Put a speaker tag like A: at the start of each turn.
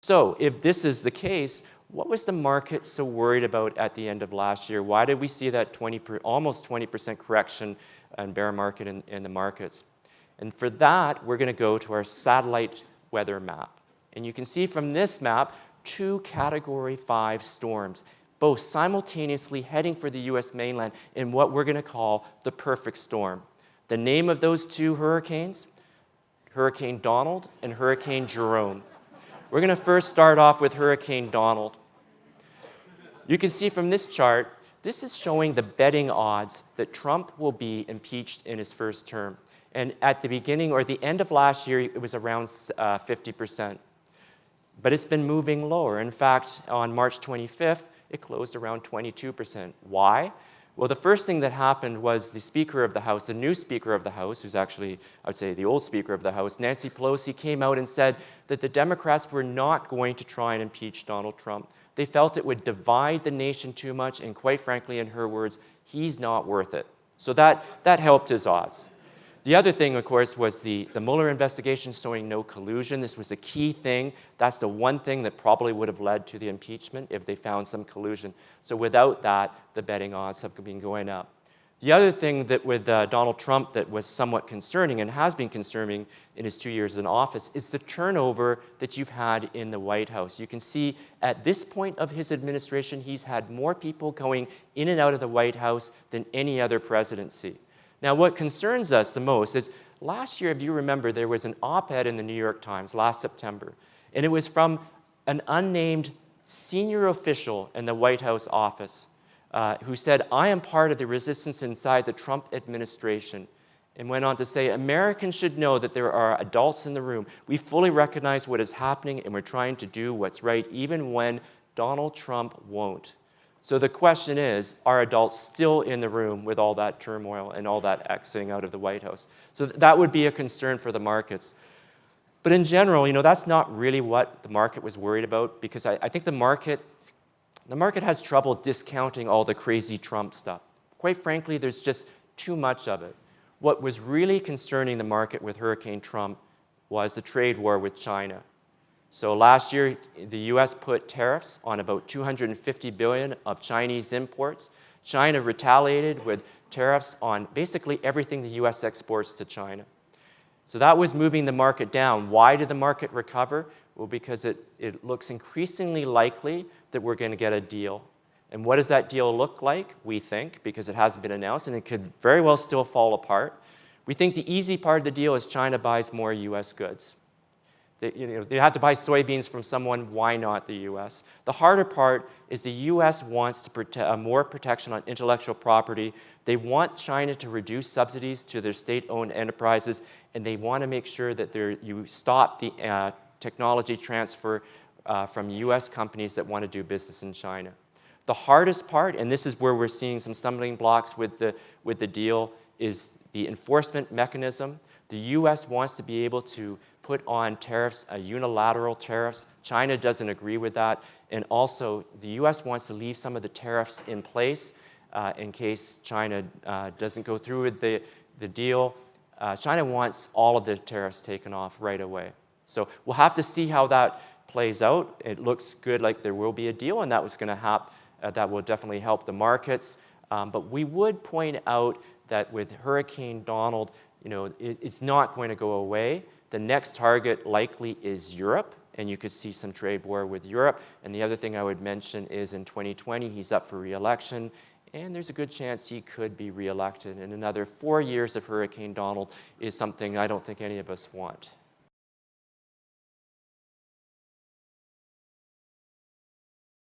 A: So if this is the case, what was the market so worried about at the end of last year? Why did we see that almost 20% correction and bear market in the markets? And for that, we're going to go to our satellite weather map. And you can see from this map 2 Category 5 storms, both simultaneously heading for the US mainland in what we're going to call the perfect storm. The name of those 2 hurricanes, Hurricane Donald and Hurricane Jerome. We're going to first start off with Hurricane Donald. You can see from this chart, this is showing the betting odds that Trump will be impeached in his first term. And at the beginning or the end of last year, it was around 50%. But it's been moving lower. In fact, on March 25th, it closed around 22%. Why? Well, the first thing that happened was the Speaker of the House, the new Speaker of the House, who's actually, I would say, the old Speaker of the House, Nancy Pelosi, came out and said that the Democrats were not going to try and impeach Donald Trump. They felt it would divide the nation too much, and quite frankly, in her words, he's not worth it. So that helped his odds. The other thing, of course, was the Mueller investigation showing no collusion. This was a key thing. That's the one thing that probably would have led to the impeachment if they found some collusion. So without that, the betting odds have been going up. The other thing that with Donald Trump that was somewhat concerning and has been concerning in his 2 years in office is the turnover that you've had in the White House. You can see at this point of his administration, he's had more people going in and out of the White House than any other presidency. Now, what concerns us the most is last year, if you remember, there was an op-ed in the New York Times last September, and it was from an unnamed senior official in the White House office who said, "I am part of the resistance inside the Trump administration," and went on to say, "Americans should know that there are adults in the room. We fully recognize what is happening, and we're trying to do what's right, even when Donald Trump won't." So the question is, are adults still in the room with all that turmoil and all that exiting out of the White House? So that would be a concern for the markets. But in general, that's not really what the market was worried about, because I think the market has trouble discounting all the crazy Trump stuff. Quite frankly, there's just too much of it. What was really concerning the market with Hurricane Trump was the trade war with China. So last year, the US put tariffs on about $250 billion of Chinese imports. China retaliated with tariffs on basically everything the US exports to China. So that was moving the market down. Why did the market recover? Well, because it looks increasingly likely that we're going to get a deal. And what does that deal look like, we think, because it hasn't been announced, and it could very well still fall apart. We think the easy part of the deal is China buys more US goods. They have to buy soybeans from someone, why not the US? The harder part is the US wants to more protection on intellectual property. They want China to reduce subsidies to their state-owned enterprises, and they want to make sure that you stop the technology transfer from US companies that want to do business in China. The hardest part, and this is where we're seeing some stumbling blocks with the deal, is the enforcement mechanism. The US wants to be able to put on tariffs, unilateral tariffs. China doesn't agree with that. And also, the US wants to leave some of the tariffs in place in case China doesn't go through with the deal. China wants all of the tariffs taken off right away. So we'll have to see how that plays out. It looks good like there will be a deal, and that will definitely help the markets. But we would point out that with Hurricane Donald, it's not going to go away. The next target likely is Europe, and you could see some trade war with Europe. And the other thing I would mention is in 2020, he's up for re-election, and there's a good chance he could be re-elected. And another 4 years of Hurricane Donald is something I don't think any of us want.